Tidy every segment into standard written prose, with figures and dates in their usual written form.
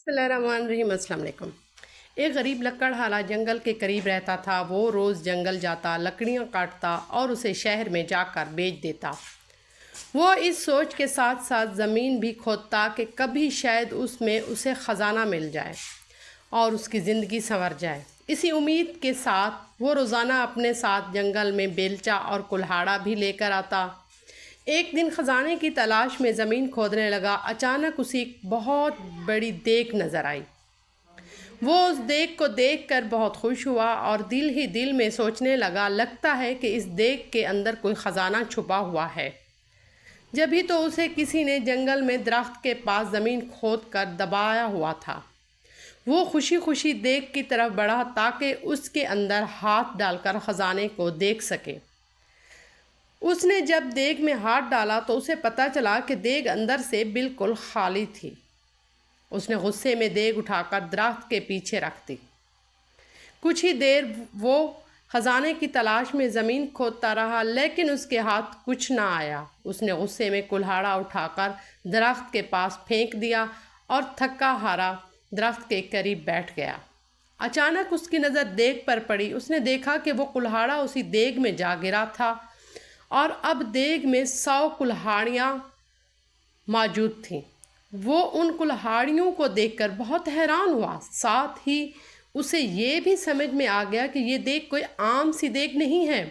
بسم اللہ الرحمن الرحیم۔ السلام علیکم۔ ایک غریب لکڑہارا جنگل کے قریب رہتا تھا۔ وہ روز جنگل جاتا، لکڑیاں کاٹتا اور اسے شہر میں جا کر بیچ دیتا۔ وہ اس سوچ کے ساتھ ساتھ زمین بھی کھودتا کہ کبھی شاید اس میں اسے خزانہ مل جائے اور اس کی زندگی سنور جائے۔ اسی امید کے ساتھ وہ روزانہ اپنے ساتھ جنگل میں بیلچہ اور کلہاڑا بھی لے کر آتا۔ ایک دن خزانے کی تلاش میں زمین کھودنے لگا۔ اچانک اسے ایک بہت بڑی دیگ نظر آئی۔ وہ اس دیگ کو دیکھ کر بہت خوش ہوا اور دل ہی دل میں سوچنے لگا، لگتا ہے کہ اس دیگ کے اندر کوئی خزانہ چھپا ہوا ہے۔ جبھی تو اسے کسی نے جنگل میں درخت کے پاس زمین کھود کر دبایا ہوا تھا۔ وہ خوشی خوشی دیگ کی طرف بڑھا تاکہ اس کے اندر ہاتھ ڈال کر خزانے کو دیکھ سکے۔ اس نے جب دیگ میں ہاتھ ڈالا تو اسے پتہ چلا کہ دیگ اندر سے بالکل خالی تھی۔ اس نے غصے میں دیگ اٹھا کر درخت کے پیچھے رکھ دی۔ کچھ ہی دیر وہ خزانے کی تلاش میں زمین کھودتا رہا، لیکن اس کے ہاتھ کچھ نہ آیا۔ اس نے غصے میں کلہاڑا اٹھا کر درخت کے پاس پھینک دیا اور تھکا ہارا درخت کے قریب بیٹھ گیا۔ اچانک اس کی نظر دیگ پر پڑی۔ اس نے دیکھا کہ وہ کلہاڑا اسی دیگ میں جا گرا تھا اور اب دیگ میں 100 کلہاڑیاں موجود تھیں۔ وہ ان کلہاڑیوں کو دیکھ کر بہت حیران ہوا۔ ساتھ ہی اسے یہ بھی سمجھ میں آ گیا کہ یہ دیگ کوئی عام سی دیگ نہیں ہے،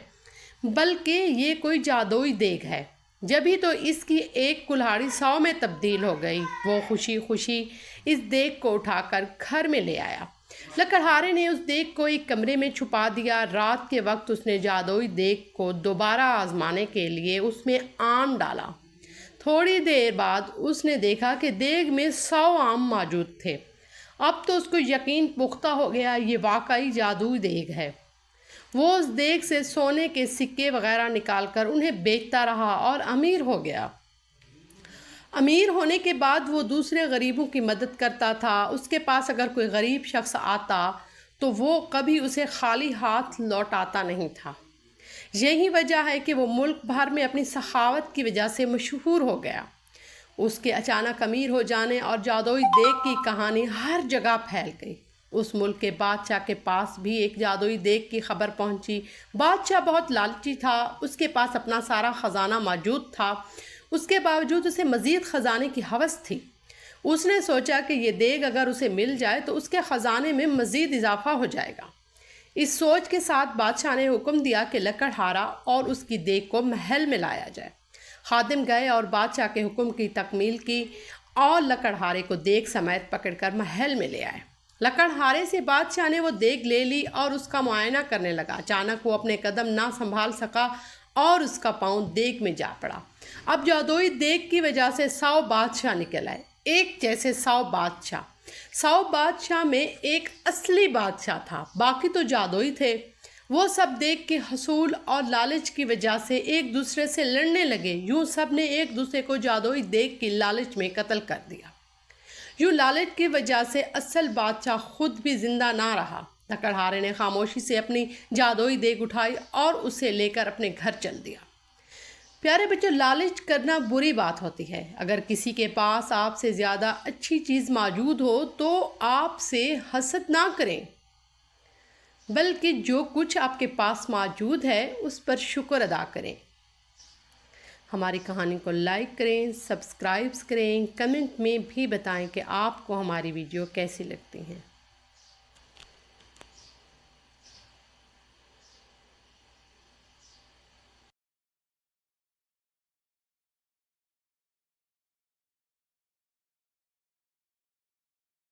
بلکہ یہ کوئی جادوئی دیگ ہے۔ جبھی تو اس کی ایک کلہاڑی 100 میں تبدیل ہو گئی۔ وہ خوشی خوشی اس دیگ کو اٹھا کر گھر میں لے آیا۔ لکڑہارے نے اس دیگ کو ایک کمرے میں چھپا دیا۔ رات کے وقت اس نے جادوئی دیگ کو دوبارہ آزمانے کے لیے اس میں آم ڈالا۔ تھوڑی دیر بعد اس نے دیکھا کہ دیگ میں 100 آم موجود تھے۔ اب تو اس کو یقین پختہ ہو گیا، یہ واقعی جادوئی دیگ ہے۔ وہ اس دیگ سے سونے کے سکے وغیرہ نکال کر انہیں بیچتا رہا اور امیر ہو گیا۔ امیر ہونے کے بعد وہ دوسرے غریبوں کی مدد کرتا تھا۔ اس کے پاس اگر کوئی غریب شخص آتا تو وہ کبھی اسے خالی ہاتھ لوٹاتا نہیں تھا۔ یہی وجہ ہے کہ وہ ملک بھر میں اپنی سخاوت کی وجہ سے مشہور ہو گیا۔ اس کے اچانک امیر ہو جانے اور جادوئی دیگ کی کہانی ہر جگہ پھیل گئی۔ اس ملک کے بادشاہ کے پاس بھی ایک جادوئی دیگ کی خبر پہنچی۔ بادشاہ بہت لالچی تھا، اس کے پاس اپنا سارا خزانہ موجود تھا۔ اس کے باوجود اسے مزید خزانے کی ہوس تھی۔ اس نے سوچا کہ یہ دیگ اگر اسے مل جائے تو اس کے خزانے میں مزید اضافہ ہو جائے گا۔ اس سوچ کے ساتھ بادشاہ نے حکم دیا کہ لکڑہارا اور اس کی دیگ کو محل میں لایا جائے۔ خادم گئے اور بادشاہ کے حکم کی تکمیل کی اور لکڑہارے کو دیگ سمیت پکڑ کر محل میں لے آئے۔ لکڑہارے سے بادشاہ نے وہ دیگ لے لی اور اس کا معائنہ کرنے لگا۔ اچانک وہ اپنے قدم نہ سنبھال سکا اور اس کا پاؤں دیگ میں جا پڑا۔ اب جادوئی دیگ کی وجہ سے 100 بادشاہ نکل آئے، ایک جیسے 100 بادشاہ۔ 100 بادشاہ میں ایک اصلی بادشاہ تھا، باقی تو جادوئی تھے۔ وہ سب دیگ کے حصول اور لالچ کی وجہ سے ایک دوسرے سے لڑنے لگے۔ یوں سب نے ایک دوسرے کو جادوئی دیگ کی لالچ میں قتل کر دیا۔ یوں لالچ کی وجہ سے اصل بادشاہ خود بھی زندہ نہ رہا۔ لکڑہارے نے خاموشی سے اپنی جادوئی دیگ اٹھائی اور اسے لے کر اپنے گھر چل دیا۔ پیارے بچوں، لالچ کرنا بری بات ہوتی ہے۔ اگر کسی کے پاس آپ سے زیادہ اچھی چیز موجود ہو تو آپ سے حسد نہ کریں، بلکہ جو کچھ آپ کے پاس موجود ہے اس پر شکر ادا کریں۔ ہماری کہانی کو لائک کریں، سبسکرائب کریں، کمنٹ میں بھی بتائیں کہ آپ کو ہماری ویڈیو کیسی لگتی ہیں۔